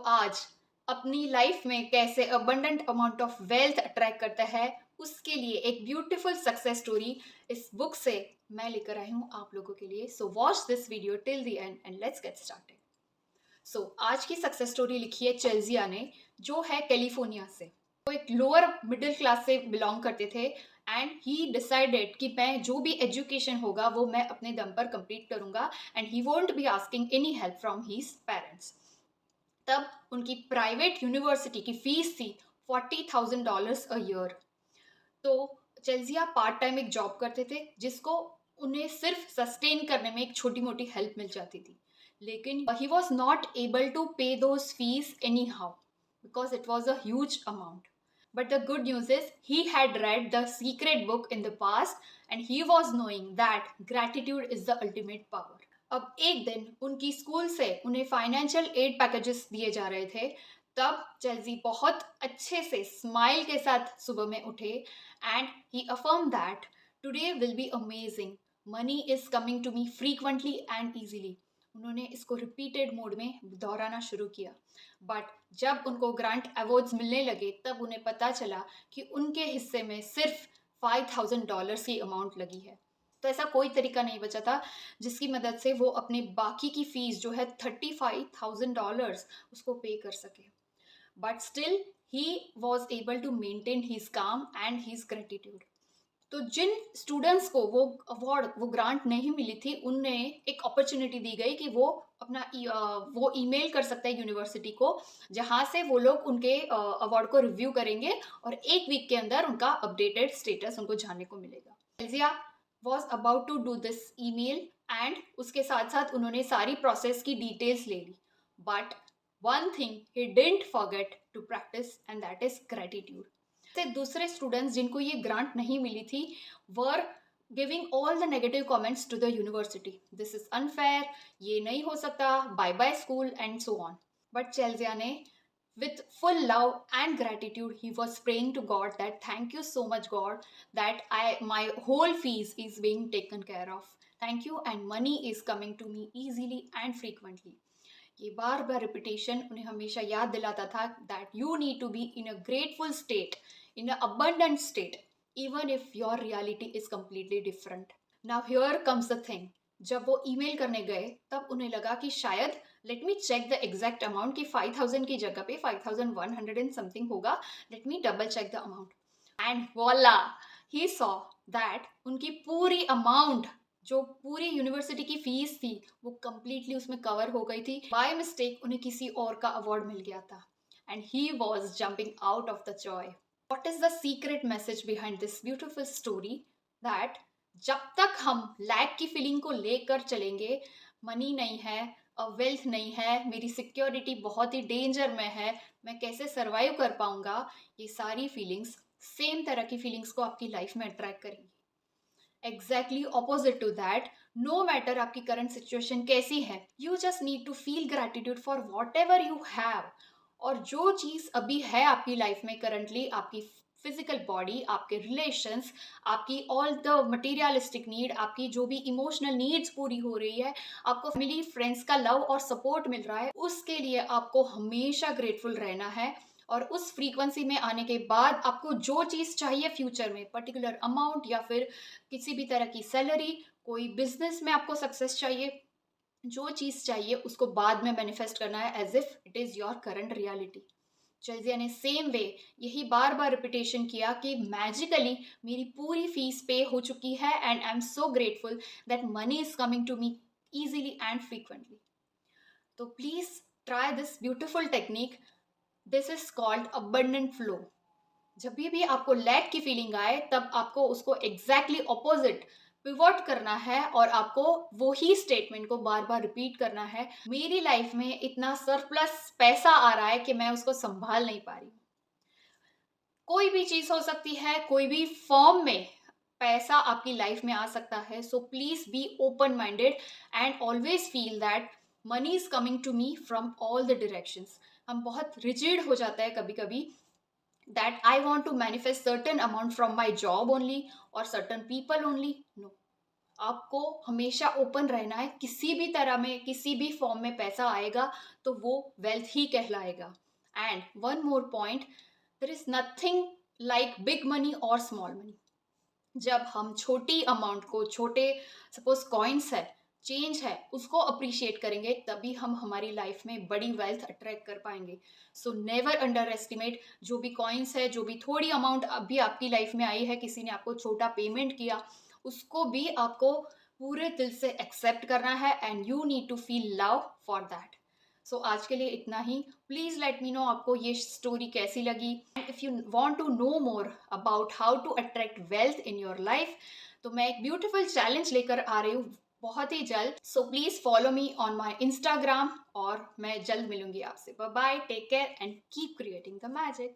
आज अपनी लाइफ में कैसे abundant amount of wealth attract करता है, उसके लिए एक ब्यूटीफुल सक्सेस स्टोरी इस बुक से मैं लेकर आई हूँ आप लोगों के लिए। So watch this video till the end and let's get started. So आज की सक्सेस स्टोरी लिखी है चेल्जिया ने, जो है कैलिफोर्निया से। वो एक लोअर मिडिल क्लास से बिलोंग करते थे एंड ही डिसाइडेड कि मैं जो भी एजुकेशन होगा वो मैं अपने दम पर कंप्लीट करूंगा and he won't be asking any help from his parents. तब उनकी प्राइवेट यूनिवर्सिटी की फीस थी $40,000 अ ईयर। तो चेल्जिया पार्ट टाइम एक जॉब करते थे जिसको उन्हें सिर्फ सस्टेन करने में एक छोटी मोटी हेल्प मिल जाती थी, लेकिन he was not able to pay those fees anyhow because it was a huge amount. But the good news is he had read the secret book in the past and he was knowing that gratitude is the ultimate power. अब एक दिन उनकी school से उन्हें financial aid packages दिए जा रहे थे। तब चेल्सी बहुत अच्छे से स्माइल के साथ सुबह में उठे and he affirm that today will be amazing, money is coming to me frequently and easily. उन्होंने इसको रिपीटेड मोड में दोहराना शुरू किया। बट जब उनको ग्रांट अवार्ड्स मिलने लगे तब उन्हें पता चला कि उनके हिस्से में सिर्फ $5,000 की अमाउंट लगी है। तो ऐसा कोई तरीका नहीं बचा था जिसकी मदद से वो अपने बाकी की फीस जो है $35,000 उसको पे कर सके। But still he was able to maintain his काम एंड हीज ग्रेटिट्यूड। तो जिन स्टूडेंट्स को वो अवार्ड वो ग्रांट नहीं मिली थी उन्हें एक अपॉर्चुनिटी दी गई कि वो अपना वो ईमेल कर सकते हैं यूनिवर्सिटी को, जहाँ से वो लोग उनके अवार्ड को रिव्यू करेंगे और एक वीक के अंदर उनका अपडेटेड स्टेटस उनको जानने को मिलेगा। एल्जिया was about to do this email and उसके साथ साथ उन्होंने सारी प्रोसेस की डिटेल्स ले ली। But one thing he didn't forget to practice and that is gratitude. से दूसरे स्टूडेंट्स जिनको ये ग्रांट नहीं मिली थी were giving all the negative comments to the university, this is unfair, ये नहीं हो सकता, bye bye school and so on. But Chelsea ने with full love and gratitude he was praying to God that thank you so much God that my whole fees is being taken care of, thank you and money is coming to me easily and frequently. ये बार बार repetition उन्हें हमेशा याद दिलाता था that you need to be in a grateful state, in a abundant state, even if your reality is completely different. Now here comes the thing, जब वो email करने गए तब उन्हें लगा कि शायद let me check the exact amount कि 5,000 की जगह पे 5,100 एंड समथिंग होगा, let me double check the amount and voila he saw that उनकी पूरी अमाउंट जो पूरी यूनिवर्सिटी की फीस थी वो कंप्लीटली उसमें कवर हो गई थी। बाय मिस्टेक उन्हें किसी और का अवार्ड मिल गया था and he was jumping out of the Joy. What is the secret message behind this beautiful story? That जब तक हम लैक की फीलिंग को लेकर चलेंगे, मनी नहीं है, वेल्थ नहीं है, मेरी सिक्योरिटी बहुत ही डेंजर में है, मैं कैसे सर्वाइव कर पाऊंगा, ये सारी फीलिंग्स सेम तरह की फीलिंग्स को आपकी लाइफ में अट्रैक्ट करेंगी। Exactly opposite to that, no matter आपकी करंट सिचुएशन कैसी है, you just need to feel gratitude for whatever you have. और जो चीज़ अभी है आपकी लाइफ में करंटली, आपकी फिजिकल बॉडी, आपके रिलेशंस, आपकी ऑल द मटेरियलिस्टिक नीड, आपकी जो भी इमोशनल नीड्स पूरी हो रही है, आपको फैमिली फ्रेंड्स का लव और सपोर्ट मिल रहा है, उसके लिए आपको हमेशा ग्रेटफुल रहना है। और उस फ्रीक्वेंसी में आने के बाद आपको जो चीज़ चाहिए फ्यूचर में, पर्टिकुलर अमाउंट या फिर किसी भी तरह की सैलरी, कोई बिजनेस में आपको सक्सेस चाहिए, जो चीज़ चाहिए उसको बाद में मैनिफेस्ट करना है as if it is your current reality. Chelsea ने सेम वे यही बार बार रिपीटेशन किया कि मैजिकली मेरी पूरी फीस पे हो चुकी है and I am so grateful that money is coming to me easily and frequently. तो please try this beautiful technique, this is called abundant flow. जब भी आपको लैक की फीलिंग आए तब आपको उसको एग्जैक्टली ऑपोजिट पिवोट करना है और आपको वही स्टेटमेंट को बार बार रिपीट करना है, मेरी लाइफ में इतना सरप्लस पैसा आ रहा है कि मैं उसको संभाल नहीं पा रही। कोई भी चीज हो सकती है, कोई भी फॉर्म में पैसा आपकी लाइफ में आ सकता है। So please be open minded and always feel that money is coming to me from all the directions. हम बहुत रिजिड हो जाता है कभी कभी that I want to manifest certain amount from my job only or certain people only. No. आपको हमेशा open रहना है, किसी भी तरह में, किसी भी फॉर्म में पैसा आएगा तो वो वेल्थ ही कहलाएगा। And one more point, there is nothing like big money और स्मॉल मनी। जब हम छोटी अमाउंट को, छोटे सपोज कॉइन्स है, चेंज है, उसको अप्रिशिएट करेंगे, तभी हम हमारी लाइफ में बड़ी वेल्थ अट्रैक्ट कर पाएंगे। सो नेवर अंडर एस्टिमेट जो भी कॉइन्स है, जो भी थोड़ी अमाउंट अभी आपकी लाइफ में आई है, किसी ने आपको छोटा पेमेंट किया, उसको भी आपको पूरे दिल से एक्सेप्ट करना है and you need to feel love for that. So आज के लिए इतना ही। प्लीज लेट मी नो आपको ये स्टोरी कैसी लगी। If you want to know more about how to attract wealth in your life, तो मैं एक ब्यूटीफुल चैलेंज लेकर आ रही हूँ बहुत ही जल्द। So please follow me on my Instagram और मैं जल्द मिलूंगी आपसे। Bye bye, take care and keep creating the magic.